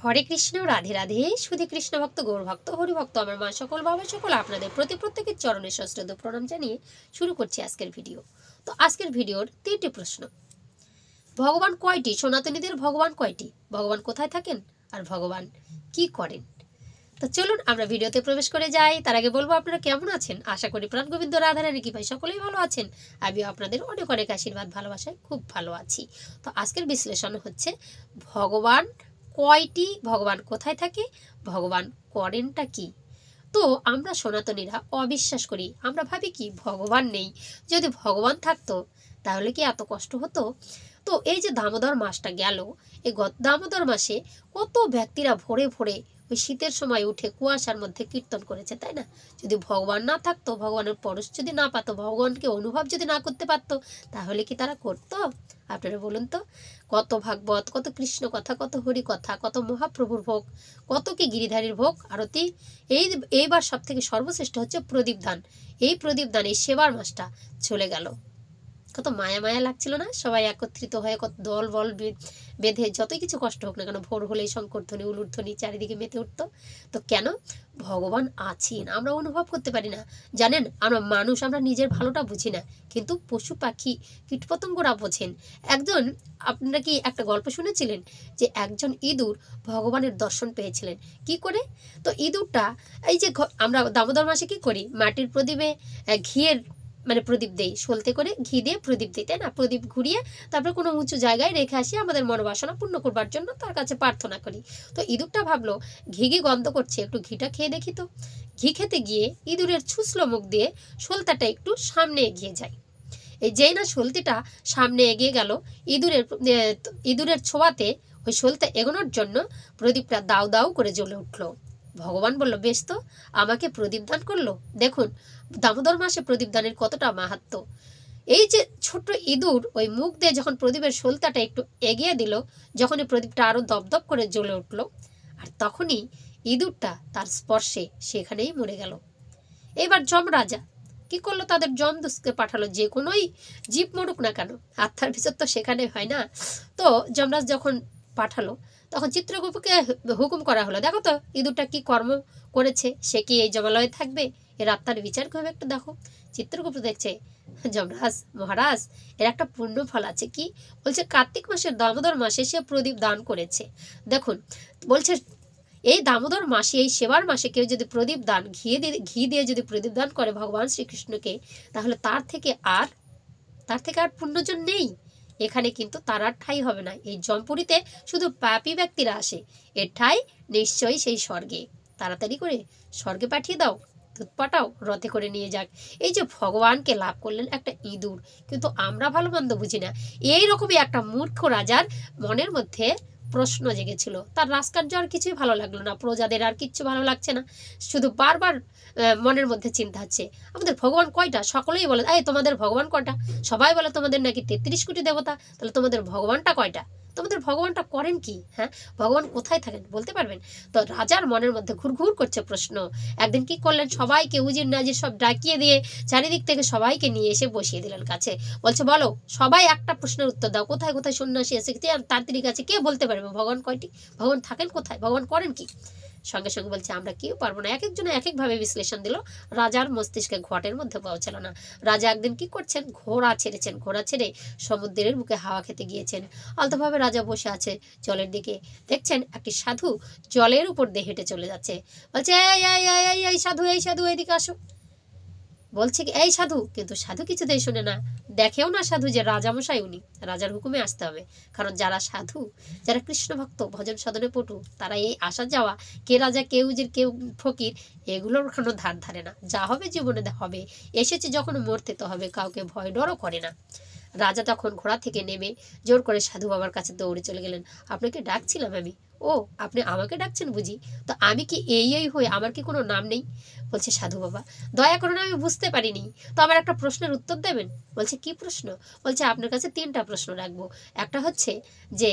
হরে কৃষ্ণ, রাধে রাধে। শুধু কৃষ্ণ ভক্ত, গৌর ভক্ত, হরি ভক্ত, আমার মা সকল, বাবা সকল, আপনাদের প্রত্যেকের চরণে সশ্রদ্ধ প্রণাম জানিয়ে শুরু করছি আজকের ভিডিও। তো আজকের ভিডিওর 3টি প্রশ্ন। ভগবান কয়টি? সনাতনীদের ভগবান কয়টি? ভগবান কোথায় থাকেন? আর ভগবান কি করেন? তো চলুন আমরা ভিডিওতে প্রবেশ করে যাই। তার আগে বলবো, আপনারা কেমন আছেন? আশা করি প্রাণ গোবিন্দ রাধারানী কি ভাই সকলেই ভালো আছেন। আমিও আপনাদের অনেক অনেক আশীর্বাদ ভালোবাসায় খুব ভালো আছি। তো আজকের বিশ্লেষণ হচ্ছে ভগবান কয়টি, ভগবান কোথায় থাকে, ভগবান করেনটা কি। তো আমরা সনাতনীরা অবিশ্বাস করি, আমরা ভাবি কি ভগবান নেই। যদি ভগবান থাকতো তাহলে কি এত কষ্ট হতো? তো এই যে দামোদর মাসটা গেল, এই দামোদর মাসে কত ব্যক্তিরা ভোরে ভোরে ওই শীতের সময় উঠে কুয়াশার মধ্যে কীর্তন করেছে, তাই না? যদি ভগবান না থাকতো, ভগবানের পরশ যদি না পাতো, ভগবানকে অনুভব যদি না করতে পারতো, তাহলে কি তারা করতো? আপনারা বলুন তো। কত ভাগবত, কত কৃষ্ণ কথা, কত হরি কথা, কত মহাপ্রভুর ভোগ, কত কি গিরিধারীর ভোগ আরতি। এইবার সব থেকে সর্বশ্রেষ্ঠ হচ্ছে প্রদীপ দান। এই প্রদীপ দান, এই সেবার মাসটা চলে গেল। কত মায়া মায়া লাগছিল না? সবাই একত্রিত হয়ে কত দল বল বেঁধে, যতই কিছু কষ্ট হোক না কেন, ভোর হলেই শঙ্করধ্বনি, উলুধ্বনি চারিদিকে মেতে উঠতো। তো কেন? ভগবান আছেন, আমরা অনুভব করতে পারি না। জানেন, আমরা মানুষ, আমরা নিজের ভালোটা বুঝি না, কিন্তু পশু পাখি কীটপতঙ্গরা বোঝেন। আপনারা কি একটা গল্প শুনেছিলেন যে একজন ইঁদুর ভগবানের দর্শন পেয়েছিলেন? কি করে? তো ইঁদুরটা, এই যে আমরা দামোদর মাসে কি করি, মাটির প্রদীপে ঘিয়ের প্রদীপ দেই, সলতে করে ঘি দিয়ে প্রদীপ দিই, তাই না? প্রদীপ ঘুরিয়ে তারপর কোনো উঁচু জায়গায় রেখে আসি আমাদের মনোবাসনা পূর্ণ করবার জন্য, তার কাছে প্রার্থনা করি। তো ইঁদুরটা ভাবলো ঘি গন্ধ করছে, একটু ঘিটা খেয়ে দেখি। তো ঘি খেতে গিয়ে ইঁদুরের ছুসলো মুখ দিয়ে সলতাটা একটু সামনে এগিয়ে যায়। এই যেই না সলতিটা সামনে এগিয়ে গেল, ইঁদুরের ছোঁয়াতে ওই সলতে এগোনোর জন্য প্রদীপটা দাউ দাউ করে জ্বলে উঠলো। ভগবান বলল, বেশ তো, আমাকে প্রদীপ দান করলো। দেখুন দামোদর মাসে প্রদীপ দানের কতটা মাহাত্ম্য। এই যে ছোট্ট ইঁদুর ওই মুখ দিয়ে যখন প্রদীপের সলতাটা একটু এগিয়ে দিল, যখনই প্রদীপটা আরো দপদপ করে জ্বলে উঠলো, আর তখনই ইঁদুরটা তার স্পর্শে সেখানেই মরে গেল। এবার যমরাজা কি করলো? তাদের যমদূতকে পাঠালো। যে কোনোই জীব মরুক না কেন, আত্মার ভিতর তো সেখানে হয় না। তো যমরাজ যখন পাঠালো, তখন চিত্রগুপ্তকে হুকুম করা হলো, দেখো তো ইঁদুরটা কি কর্ম করেছে, সে কি এই জমালয়ে থাকবে? এর আত্মার বিচার করবে, একটু দেখো। চিত্রগুপ্ত দেখছে, যমরাজ মহারাজ, এর একটা পুণ্য ফল আছে। কি বলছে? কার্তিক মাসের দামোদর মাসে সে প্রদীপ দান করেছে। দেখুন বলছে, এই দামোদর মাসে, এই সেবার মাসে কেউ যদি প্রদীপ দান, ঘি দিয়ে যদি প্রদীপ দান করে ভগবান শ্রীকৃষ্ণকে, তাহলে তার থেকে আর পুণ্যজন নেই। এখানে কিন্তু তার আর ঠাঁই হবে না। এই জমপুরীতে শুধু পাপী ব্যক্তিরা আসে, এর ঠাঁই নিশ্চয়ই সেই স্বর্গে। তাড়াতাড়ি করে স্বর্গে পাঠিয়ে দাও, দুধ পাঠাও, রথে করে নিয়ে যাক। এই যে ভগবানকে লাভ করলেন একটা ইঁদুর, কিন্তু আমরা ভালো মন্দ বুঝি না। এইরকমই একটা মূর্খ রাজার মনের মধ্যে প্রশ্ন জেগেছিল। তার রাজকার্য আর কিছুই ভালো লাগলো না, প্রজাদের আর কিচ্ছু ভালো লাগছে না। শুধু বারবার মনের মধ্যে চিন্তা হচ্ছে, আমাদের ভগবান কয়টা? সকলেই বলে, এই তোমাদের ভগবান কয়টা? সবাই বলে তোমাদের নাকি 33 কোটি দেবতা। তাহলে তোমাদের ভগবানটা কয়টা? তোমাদের ভগবানটা করেন কি? হ্যাঁ, ভগবান কোথায় থাকেন বলতে পারবেন? তো রাজার মনের মধ্যে ঘুরঘুর করছে প্রশ্ন। একদিন কি করলেন, সবাইকে উজির নাজির সব ডাকিয়ে দিয়ে চারিদিক থেকে সবাইকে নিয়ে এসে বসিয়ে দিলেন কাছে। বলছে, বলো সবাই একটা প্রশ্নের উত্তর দাও, কোথায় কোথায় সন্ন্যাসী এসেছে আর তান্ত্রিক আছে, কে বলতে পারবে ভগবান কয়টি? ভগবান থাকেন কোথায়? ভগবান করেন কি? সঙ্গে সঙ্গে বলছে, আমরা কেউ পারবো না। এক একজনে এক একভাবে বিশ্লেষণ দিল। রাজার মস্তিষ্কে ঘটের মধ্যে পৌঁছালো না। রাজা একদিন কি করছেন, ঘোড়া ছেড়েছেন। ঘোড়া ছেড়ে সমুদ্রের বুকে হাওয়া খেতে গিয়েছেন। আলতোভাবে রাজা বসে আছে জলের দিকে। দেখছেন একটি সাধু জলের উপর দিয়ে হেঁটে চলে যাচ্ছে। বলছে, এই সাধু, এই সাধু, এইদিকে আসো। বলছে কি, এই সাধু, কিন্তু সাধু কিছুতেই শোনে না, দেখেও না সাধু যে রাজামশাই উনি, রাজার হুকুমে আসতে হবে। কারণ যারা সাধু, যারা কৃষ্ণ ভক্ত, ভজন সাধনে পটু, তারা এই আসা যাওয়া, কে রাজা কে উজির কে ফকির, এগুলোর কোনো ধার ধারে না। যা হবে জীবনে হবে, এসেছে যখন মরতে তো হবে, কাউকে ভয় ডরও করে না। রাজা তখন ঘোড়া থেকে নেমে জোর করে সাধু বাবার কাছে দৌড়ে চলে গেলেন। আপনাকে ডাকছিলাম আমি। ও, আপনি আমাকে ডাকছেন বুঝি? তো আমি কি এই হই? আমার কি কোনো নাম নেই? বলছে, সাধু বাবা দয়া করুন, আমি বুঝতে পারিনি, তো আমার একটা প্রশ্নের উত্তর দেবেন? বলছে, কি প্রশ্ন? বলছে, আপনার কাছে 3টা প্রশ্ন রাখবো। একটা হচ্ছে যে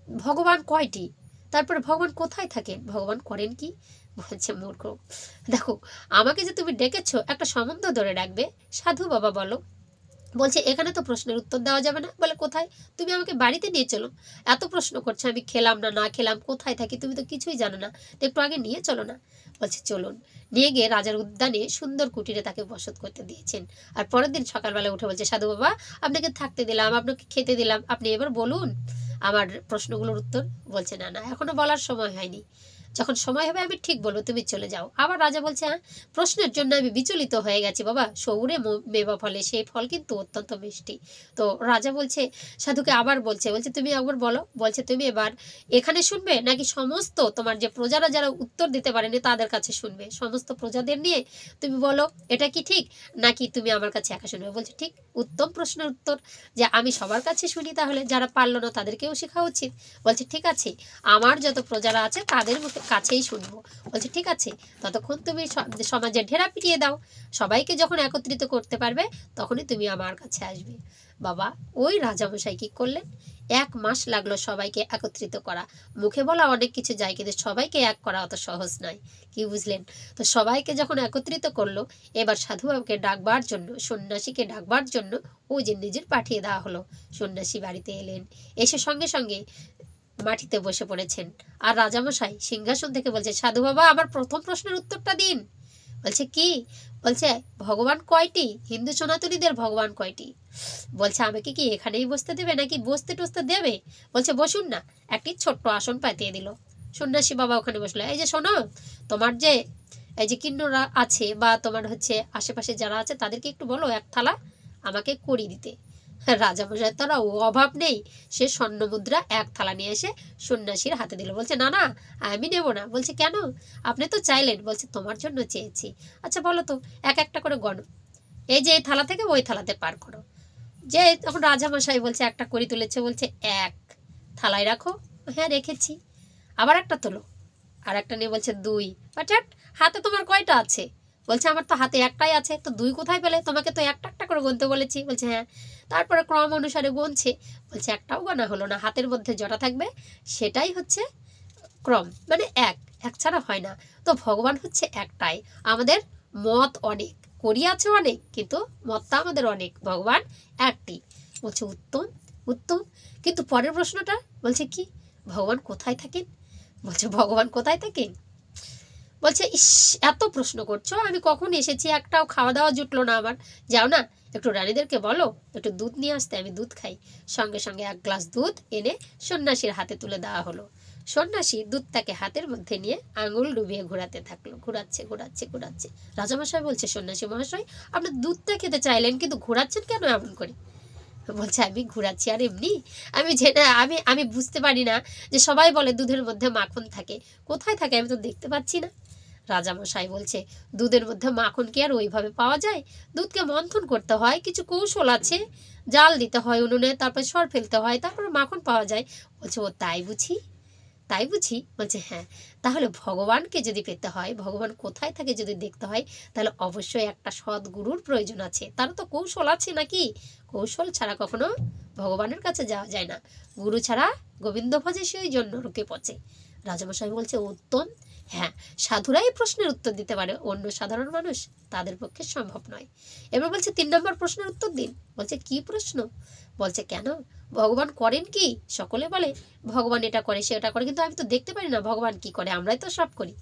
ভগবান কয়টি, তারপরে ভগবান কোথায় থাকেন, ভগবান করেন কি? বলছে, মূর্খ, দেখো আমাকে যে তুমি ডেকেছো, একটা সম্বন্ধ ধরে ডাকবে। সাধু বাবা বলো, বলছে এখানে তো প্রশ্নের উত্তর দেওয়া যাবে না। বলে কোথায়? তুমি আমাকে বাড়িতে নিয়ে চলো, এত প্রশ্ন করছো আমি খেলাম না না খেলাম কোথায় থাকি তুমি তো কিছুই জানো না, তো একটু আগে নিয়ে চলো না। বলছে চলুন। নিয়ে গিয়ে রাজার উদ্যানে সুন্দর কুটিরে তাকে বসত করতে দিয়েছেন। আর পরের দিন সকালবেলা উঠে বলছে সাধু বাবা আপনাকে থাকতে দিলাম, আপনাকে খেতে দিলাম, আপনি এবার বলুন আমার প্রশ্নগুলোর উত্তর। বলছে না না এখনো বলার সময় হয়নি, যখন সময় হবে আমি ঠিক বলবো, তুমি চলে যাও। আবার রাজা বলছে হ্যাঁ প্রশ্নের জন্য আমি বিচলিত হয়ে গেছি বাবা, সৌরে মেবা ফলে সেই ফল কিন্তু অত্যন্ত মিষ্টি। তো রাজা বলছে সাধুকে আবার বলছে তুমি একবার বলো। বলছে তুমি এবার এখানে শুনবে নাকি সমস্ত তোমার যে প্রজারা যারা উত্তর দিতে পারেনি তাদের কাছে শুনবে, সমস্ত প্রজাদের নিয়ে তুমি বলো এটা কি ঠিক নাকি তুমি আমার কাছে একা শুনবে। বলছে ঠিক, উত্তম প্রশ্নের উত্তর, যে আমি সবার কাছে শুনি তাহলে যারা পারলো না তাদেরকেও শেখা উচিত। বলছে ঠিক আছে আমার যত প্রজারা আছে তাদের কাছেই শুনবো। বলছে ঠিক আছে ততক্ষণ তুমি সমাজে ঢেরা পিটিয়ে দাও, সবাইকে যখন একত্রিত করতে পারবে তখনই তুমি আমার কাছে আসবে। বাবা ওই রাজামশাই কি করলেন, 1 মাস লাগলো সবাইকে একত্রিত করা। মুখে বলা অনেক কিছু যায় কিন্তু সবাইকে এক করা অত সহজ নয়, কি বুঝলেন? তো সবাইকে যখন একত্রিত করলো এবার সাধুবাবুকে ডাকবার জন্য, সন্ন্যাসীকে ডাকবার জন্য ও যে নিজের পাঠিয়ে দেওয়া হলো। সন্ন্যাসী বাড়িতে এলেন, এসে সঙ্গে সঙ্গে মাটিতে বসে পড়েছেন। আর রাজামশাই সিংহাসন থেকে বলছে সাধু বাবা আমার প্রথম প্রশ্নের উত্তরটা দিন। বলছে কি? বলছে ভগবান কয়টি, হিন্দু সনাতনীদের ভগবান কয়টি? বলছে আমাকে কি এখানেই বসতে দেবে নাকি বসতে টসতে দেবে? বলছে বসুন না। একটি ছোট্ট আসন পাতিয়ে দিল। সন্ন্যাসী বাবা ওখানে বসলো। এই যে শোনো, তোমার যে এই যে কিন্নরা আছে বা তোমার হচ্ছে আশেপাশে যারা আছে তাদেরকে একটু বলো 1 থালা আমাকে করি দিতে। রাজামশাই তারা অভাব নেই, সে স্বর্ণ মুদ্রা 1 থালা নিয়ে এসে সন্ন্যাসীর হাতে দিল। বলছে না না আমি নেব না। বলছে কেন? আপনি তো চাইলেন। বলছে তোমার জন্য চেয়েছি। আচ্ছা বলো তো একটা করে গণ, এই যে এই থালা থেকে ওই থালাতে পার করো। যে তখন রাজামশাই বলছে একটা করি তুলেছে, বলছে 1 থালায় রাখো। হ্যাঁ রেখেছি। আবার একটা তোলো, আর একটা নিয়ে বলছে 2। বাট হাতে তোমার কয়টা আছে? বলছে আমার তো হাতে একটাই আছে। তো 2 কোথায় পেলে? তোমাকে তো একটা একটা করে গুনতে বলেছি। বলছে হ্যাঁ। তারপরে ক্রম অনুসারে গুনছে। বলছে একটাও গোনা হলো না, হাতের মধ্যে যেটা থাকবে সেটাই হচ্ছে ক্রম, মানে এক ছাড়া হয় না। তো ভগবান হচ্ছে একটাই, আমাদের মত অনেক, করি আছে অনেক কিন্তু মতটা আমাদের অনেক, ভগবান একটি। বলছে উত্তম উত্তম। কিন্তু পরের প্রশ্নটা বলছে কি, ভগবান কোথায় থাকেন? বলছে ভগবান কোথায় থাকেন? বলছে ইস এত প্রশ্ন করছো, আমি কখন এসেছি, একটাও খাওয়া দাওয়া জুটলো না আমার। যাও না একটু রানীদেরকে বলো একটু দুধ নিয়ে আসতে, আমি দুধ খাই। সঙ্গে সঙ্গে 1 গ্লাস দুধ এনে সন্ন্যাসীর হাতে তুলে দেওয়া হলো। সন্ন্যাসী দুধটাকে হাতের মধ্যে নিয়ে আঙুল ডুবিয়ে ঘোরাতে থাকলো, ঘোরাচ্ছে ঘোরাচ্ছে ঘোরাচ্ছে। রাজামশাই বলছে সন্ন্যাসী মহাশয় আপনি দুধটা খেতে চাইলেন কিন্তু ঘোরাচ্ছেন কেন এমন করে? বলছে আমি ঘোরাচ্ছি আর এমনি, আমি যেটা আমি আমি বুঝতে পারি না যে সবাই বলে দুধের মধ্যে মাখন থাকে, কোথায় থাকে আমি তো দেখতে পাচ্ছি না। রাজামশাই বলছে দুধের মধ্যে মাখন কি আর ওইভাবে পাওয়া যায়? দুধকে মন্থন করতে হয়, কিছু কৌশল আছে, জাল দিতে হয় উনুনে, তারপর সর ফেলতে হয়, তারপর মাখন পাওয়া যায়। বলছে ও তাই বুঝি, তাই বুঝি। বলছে হ্যাঁ। তাহলে ভগবানকে যদি পেতে হয়, ভগবান কোথায় থাকে যদি দেখতে হয়, তাহলে অবশ্যই একটা সৎ গুরুর প্রয়োজন আছে, তারও তো কৌশল আছে নাকি? কৌশল ছাড়া কখনো ভগবানের কাছে যাওয়া যায় না। গুরু ছাড়া গোবিন্দ ভজে সেই জন্য রুকে পচে। রাজামশাই বলছে উত্তম। হ্যাঁ সাধুরাই প্রশ্নের উত্তর দিতে পারে, অন্য সাধারণ মানুষ তাদের পক্ষে সম্ভব নয়। এবার বলছে 3 নম্বর প্রশ্নের উত্তর দিন। বলছে কি প্রশ্ন? বলছে কেন ভগবান করেন কি? সকলে বলে ভগবান এটা করে সেটা করে, কিন্তু আমি তো দেখতে পারি না ভগবান কি করে, আমরাই তো সব করি।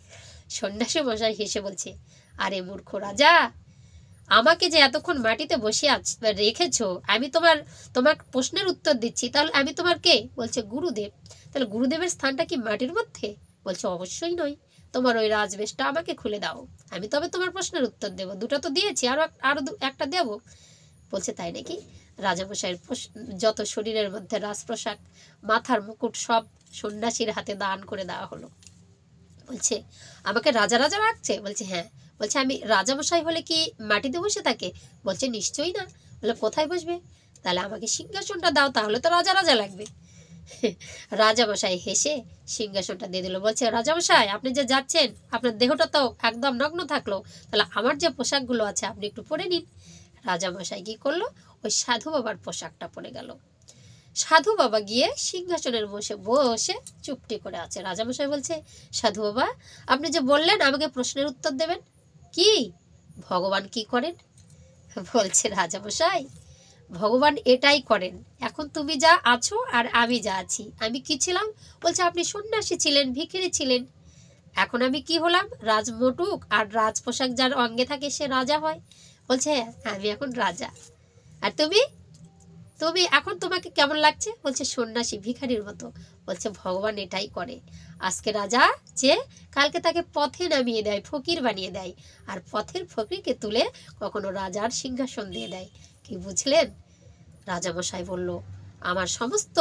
সন্ন্যাসী মশাই হেসে বলছে আরে মূর্খ রাজা, আমাকে যে এতক্ষণ মাটিতে বসে রেখেছো, আমি তোমার প্রশ্নের উত্তর দিচ্ছি, তাহলে আমি তোমার কে? বলছে গুরুদেব। তাহলে গুরুদেবের স্থানটা কি মাটির মধ্যে? বলছে অবশ্যই নয়, তোমার ওই রাজবেশটা আমাকে খুলে দাও, আমি তবে তোমার প্রশ্নের উত্তর দেবো। 2টা তো দিয়েছি, আরো একটা দেবো। বলছে তাই নাকি? রাজামশাইয়ের যত শরীরের মধ্যে রাজপ্রসাদ, মাথার মুকুট সব সন্ন্যাসীর হাতে দান করে দেওয়া হলো। বলছে আমাকে রাজা রাজা রাখছে? বলছে হ্যাঁ। বলছে আমি রাজামশাই হলে কি মাটিতে বসে থাকে? বলছে নিশ্চয়ই না। বলে কোথায় বসবে? তাহলে আমাকে সিংহাসনটা দাও, তাহলে তো রাজা রাজা লাগবে। রাজামশাই হেসে সিংহাসনটা দিয়ে দিল। বলছে রাজামশাই আপনি যে যাচ্ছেন, আপনার দেহটা তো একদম নগ্ন থাকলো, তাহলে আমার যে পোশাকগুলো আছে আপনি একটু পরে নিন। রাজামশাই কি করলো, ওই সাধু বাবার পোশাকটা পরে গেল। সাধু বাবা গিয়ে সিংহাসনের বসে চুপটি করে আছে। রাজামশাই বলছে সাধু বাবা আপনি যে বললেন আমাকে প্রশ্নের উত্তর দেবেন, কি ভগবান কি করেন? বলছে রাজামশাই ভগবান এটাই করেন। এখন তুমি যা আছো আর আমি যা আছি, আমি কি ছিলাম? বলছে আপনি সন্ন্যাসী ছিলেন, ভিখিরি ছিলেন। এখন আমি কি হলাম? রাজমটুক আর রাজ পোশাক যার অঙ্গে থাকে সে রাজা হয়। বলছে আমি এখন রাজা। আর তুমি তুমি এখন তোমাকে কেমন লাগছে? বলছে সন্ন্যাসী, ভিখারির মতো। বলছে ভগবান এটাই করে, আজকে রাজা যে কালকে তাকে পথে নামিয়ে দেয়, ফকির বানিয়ে দেয়, আর পথের ফকিরকে তুলে কখনো রাজার সিংহাসন দিয়ে দেয়। কি বুঝলেন? রাজামশাই বলল, আমার সমস্ত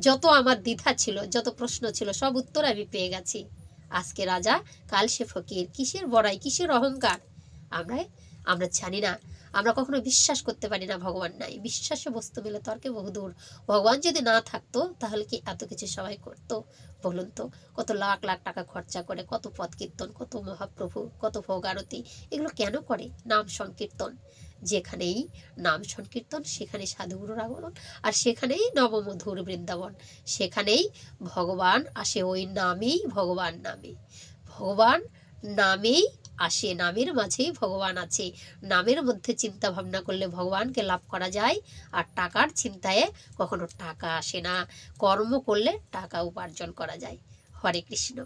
যত আমার দ্বিধা ছিল, যত প্রশ্ন ছিল, সব উত্তর আমি পেয়ে গেছি। আজকে রাজা, কাল সে ফকির। কিসের বড়াই, কিসের অহংকার? আমরা আমরা জানি না, আমরা কখনো বিশ্বাস করতে পারি না ভগবান নাই। বিশ্বাসে বস্তু মিলে তর্কে বহুদূর। ভগবান যদি না থাকতো তাহলে কি এত কিছু সবাই করতো? বলুন তো, কত লাখ লাখ টাকা খরচা করে, কত পথ কীর্তন, কত মহাপ্রভু, কত ভোগ আরতি, এগুলো কেন করে? নাম সংকীর্তন। যেখানেই নাম সংকীর্তন সেখানে সাধুগুরুর আগমন, আর সেখানেই নবমধুর বৃন্দাবন, সেখানেই ভগবান আসে। ওই নামেই ভগবান, নামে ভগবান, নামেই আসে, নামের মাঝেই ভগবান আছে। নামের মধ্যে চিন্তা ভাবনা করলে ভগবানকে লাভ করা যায়। আর টাকার চিন্তায় কখনো টাকা আসে না, কর্ম করলে টাকা উপার্জন করা যায়। হরে কৃষ্ণ।